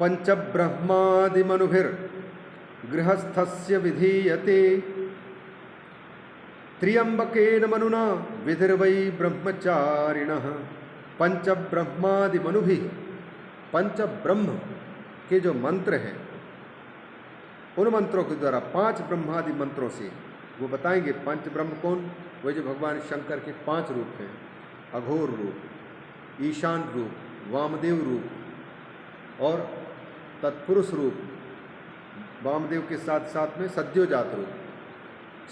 पंचब्रह्मादिमनुभिर्गृहस्थस्य विधीयते। त्र्यंबकेन मनुना विधिर्वै ब्रह्मचारिणः। पंचब्रह्मादिमनुभिः, पंच ब्रह्म के जो मंत्र हैं उन मंत्रों के द्वारा, 5 ब्रह्मादि मंत्रों से वो बताएंगे। पंच ब्रह्म कौन? वो जो भगवान शंकर के 5 रूप हैं, अघोर रूप, ईशान रूप, वामदेव रूप और तत्पुरुष रूप। वामदेव के साथ साथ में सद्योजात रूप,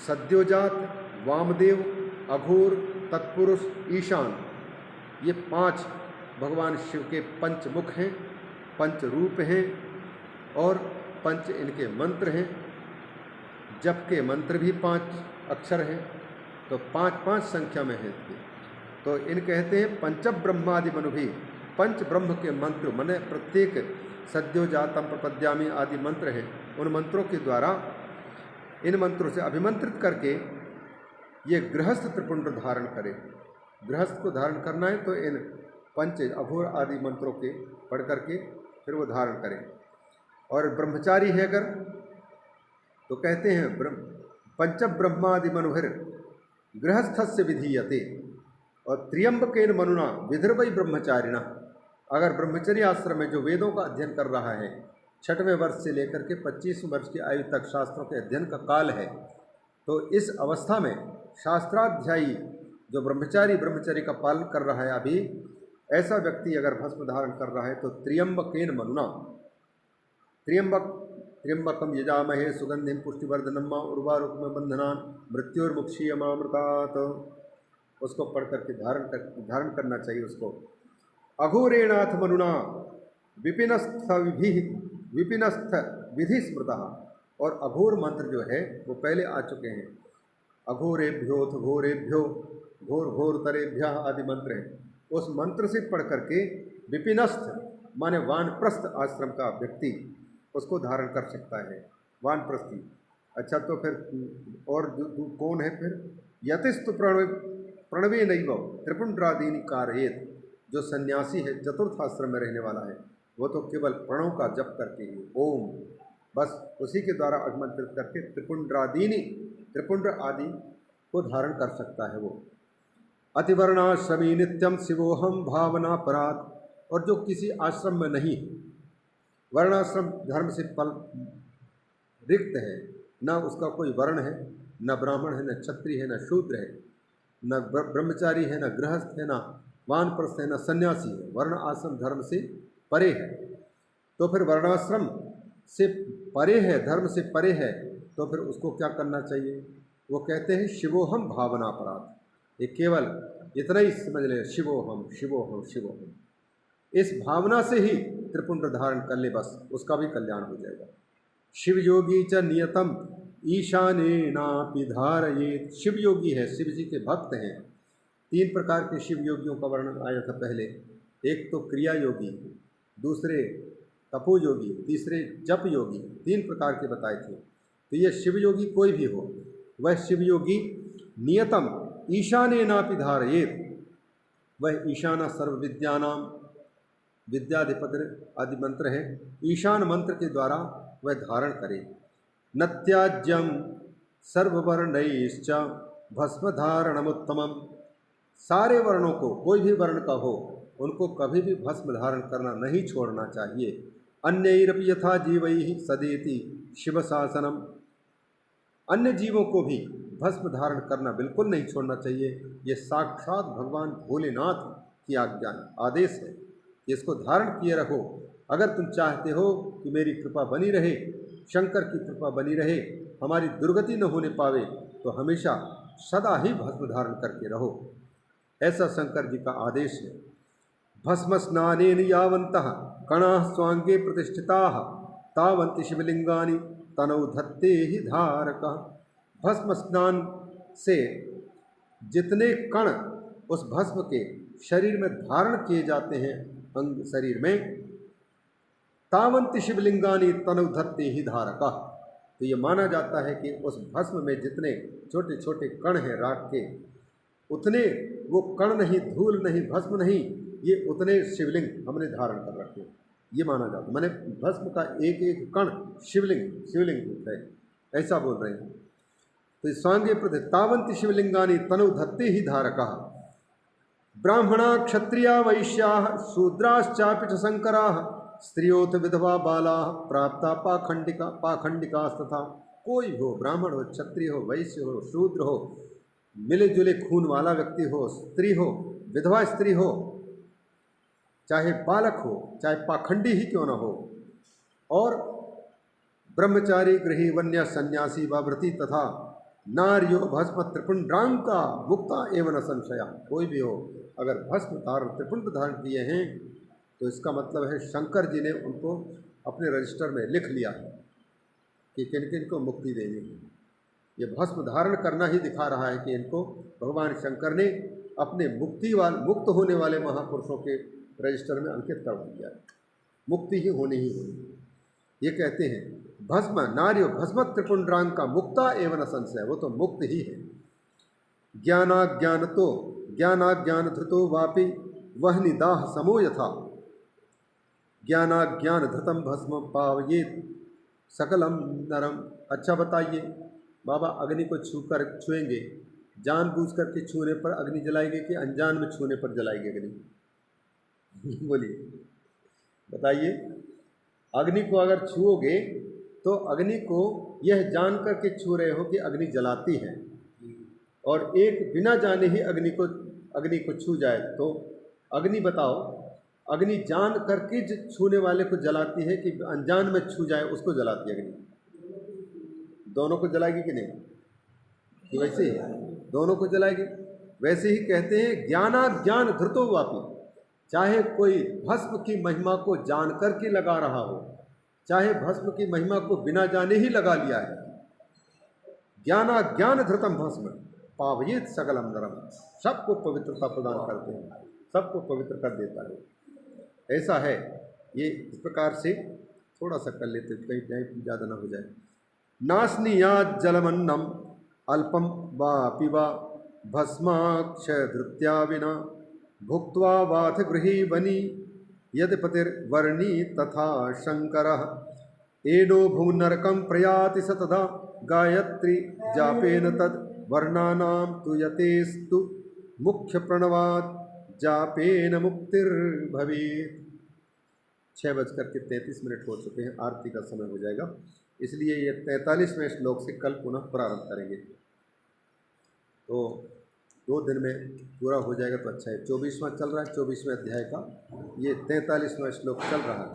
सद्योजात, वामदेव, अघोर, तत्पुरुष, ईशान, ये 5 भगवान शिव के पंचमुख हैं, पंच रूप हैं और 5 इनके मंत्र हैं। जप के मंत्र भी 5 अक्षर हैं, तो 5-5 संख्या में है। तो इन कहते हैं पंचब्रह्मादि मनुभी, पंच ब्रह्म के मंत्र, मने प्रत्येक सद्योजातम प्रपद्यामी आदि मंत्र हैं। उन मंत्रों के द्वारा, इन मंत्रों से अभिमंत्रित करके ये गृहस्थ त्रिपुंड धारण करे। गृहस्थ को धारण करना है तो इन पंच अघोर आदि मंत्रों के पढ़ करके फिर वो धारण करें। और ब्रह्मचारी है अगर, तो कहते हैं पंच ब्रह्मादि मनुभिर गृहस्थस्य विधीयते। और त्र्यंबकेन मनुना विधिर्वै ब्रह्मचारिणा। अगर ब्रह्मचर्य आश्रम में जो वेदों का अध्ययन कर रहा है, 6वें वर्ष से लेकर के 25 वर्ष की आयु तक शास्त्रों के अध्ययन का काल है, तो इस अवस्था में शास्त्राध्यायी जो ब्रह्मचर्य का पालन कर रहा है अभी, ऐसा व्यक्ति अगर भस्म धारण कर रहा है तो त्र्यंबकेन मनुना, त्र्यंबकम यजामहे सुगंधिम पुष्टिवर्धनम उर्वारुकम बंधनान मृत्युर्मुक्षीयमामृतात्, उसको पढ़ करके धारण करना चाहिए उसको। अघोरेणाथ मनुना विपिनस्थ विधि स्मृता। और अघोर मंत्र जो है वो पहले आ चुके हैं। अघोरेभ्योथ घोरेभ्यो घोर घोरतरेभ्य आदि मंत्र हैं। उस मंत्र से पढ़ करके विपिनस्थ माने वानप्रस्थ आश्रम का व्यक्ति उसको धारण कर सकता है, वानप्रस्थी। अच्छा, तो फिर और कौन है फिर? यतिस्तु प्रणवे नैव त्रिपुंड्रादीनि कारयेत। जो सन्यासी है, चतुर्थ आश्रम में रहने वाला है, वो तो केवल प्रणव का जप करके ही, ओम, बस उसी के द्वारा आमंत्रित करके त्रिपुंड आदि को धारण कर सकता है वो। अतिवर्णाश्रमी नित्यम शिवोहम भावना परात। और जो किसी आश्रम में नहीं, वर्णाश्रम धर्म से रिक्त है, न उसका कोई वर्ण है, न ब्राह्मण है, न क्षत्रिय है, न शूद्र है, न ब्रह्मचारी है, न गृहस्थ है, न वानप्रस्थ है, न सन्यासी है, वर्ण आश्रम धर्म से परे है, तो फिर वर्णाश्रम से परे है, धर्म से परे है, तो फिर उसको क्या करना चाहिए? वो कहते हैं शिवोहम भावना अपराध। ये केवल इतना ही समझ ले, शिवोहम शिवोहम शिवोहम, इस भावना से ही त्रिपुंड धारण कर ले, बस उसका भी कल्याण हो जाएगा। शिव योगी च नियतम ईशानेनापि धारयेत। शिव योगी है, शिव जी के भक्त हैं। 3 प्रकार के शिव योगियों का वर्णन आया था पहले। एक तो क्रिया योगी, दूसरे तपो योगी, तीसरे जप योगी, 3 प्रकार के बताए थे। तो ये शिव योगी कोई भी हो, वह शिव योगी नियतम ईशानेनापि धारयेत, वह ईशाना सर्व विद्यानाम, विद्याधिपति आदि मंत्र है, ईशान मंत्र के द्वारा वह धारण करे। न त्याज्यम सर्ववर्णैश्च भस्म धारणमुत्तमम। सारे वर्णों को, कोई भी वर्ण का हो, उनको कभी भी भस्म धारण करना नहीं छोड़ना चाहिए। अन्यैरपि यथा जीवैः सदेति शिव शासनम। अन्य जीवों को भी भस्म धारण करना बिल्कुल नहीं छोड़ना चाहिए। ये साक्षात भगवान भोलेनाथ की आज्ञा है, आदेश है कि इसको धारण किए रखो। अगर तुम चाहते हो कि मेरी कृपा बनी रहे, शंकर की कृपा बनी रहे, हमारी दुर्गति न होने पावे, तो हमेशा सदा ही भस्म धारण करके रहो, ऐसा शंकर जी का आदेश है। भस्म स्नानेन यावन्तः कणाः स्वांगे प्रतिष्ठिताः तावन्ति शिवलिंगानि तनौ धत्ते ही धारकः। भस्म स्नान से जितने कण उस भस्म के शरीर में धारण किए जाते हैं, अंग शरीर में, तावन्ति शिवलिंगानि तनौ धत्ते ही धारकः। तो ये माना जाता है कि उस भस्म में जितने छोटे छोटे कण हैं राख के, उतने वो कण नहीं, धूल नहीं, भस्म नहीं, ये उतने शिवलिंग हमने धारण कर रखे। ये माना जाता है। माने भस्म का एक एक कण शिवलिंग है, ऐसा बोल रहे हैं। तो स्वांगे प्रति तावंती शिवलिंगानी तनु धत्ते ही धारका ब्राह्मणा क्षत्रिया वैश्या शूद्राश्चापि च शंकरा स्त्रियोथ विधवा बाला प्राप्ता पाखंडिकास्तथा। कोई हो, ब्राह्मण हो, क्षत्रिय हो, वैश्य हो, शूद्र हो, मिले जुले खून वाला व्यक्ति हो, स्त्री हो, विधवा स्त्री हो, चाहे बालक हो, चाहे पाखंडी ही क्यों न हो, और ब्रह्मचारी, गृही, वन्य, सन्यासी व व्रती तथा नार्यो भस्म त्रिपुंड्रांका मुक्ता एवं संशया। कोई भी हो, अगर भस्म धारण त्रिपुंड धारण किए हैं तो इसका मतलब है शंकर जी ने उनको अपने रजिस्टर में लिख लिया कि किन किन को मुक्ति देनी है। ये भस्म धारण करना ही दिखा रहा है कि इनको भगवान शंकर ने अपने मुक्त होने वाले महापुरुषों के रजिस्टर में अंकित करवा दिया है। मुक्ति ही होनी ही होनी। ये कहते हैं भस्म नार्यो भस्म त्रिपुंड्रांग का मुक्ता एवं संशय, वो तो मुक्त ही है। ज्ञानाज्ञान धृतो वापि वह निदाह समो यथा ज्ञानाज्ञान धृतम भस्म पावयेत सकलम नरम। अच्छा बताइए बाबा, अग्नि को छुएंगे, जानबूझ करके छूने पर अग्नि जलाएंगे कि अनजान में छूने पर जलाएंगे अग्नि? बोलिए बताइए। अग्नि को अगर छुओगे तो अग्नि को यह जान करके छू रहे हो कि अग्नि जलाती है, और एक बिना जाने ही अग्नि को छू जाए तो अग्नि बताओ, अग्नि जान करके छूने वाले को जलाती है कि अनजान में छू जाए उसको जलाती है अग्नि? दोनों को जलाएगी कि नहीं? कि वैसे ही दोनों को जलाएगी। वैसे ही कहते हैं ज्ञानाज्ञान धृतो वापि, चाहे कोई भस्म की महिमा को जान करके लगा रहा हो, चाहे भस्म की महिमा को बिना जाने ही लगा लिया है, ज्ञानाज्ञान धृतम भस्म पावयेत सकलम नरम, सबको पवित्रता प्रदान करते हैं, सबको पवित्र कर देता है। ऐसा है। ये इस प्रकार से थोड़ा सा कर लेते, कहीं टाइम ज़्यादा ना हो जाए। नास्नीयात जलमन्नम अल्पम वा पिबा भस्माक्षधृत्या विना भुक्त्वा वाथ गृही वनी यदपतिर्वर्णी तथा शंकरः एनो भूनरकं प्रयाति स तदा गायत्री जापेन तद वर्णानां तु यतेस्तु मुख्य प्रणवात् जापेन मुक्तिर्भवेत्। 6:33 हो चुके हैं, आरती का समय हो जाएगा, इसलिए ये 43वें श्लोक से कल पुनः प्रारंभ करेंगे। तो 2 दिन में पूरा हो जाएगा तो अच्छा है। 24वां चल रहा है, 24वें अध्याय का ये 43वां श्लोक चल रहा है।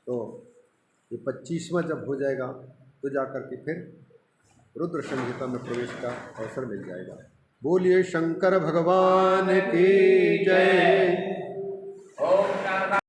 तो ये 25वां जब हो जाएगा तो जा कर के फिर रुद्र संहिता में प्रवेश का अवसर मिल जाएगा। बोलिए शंकर भगवान की जय।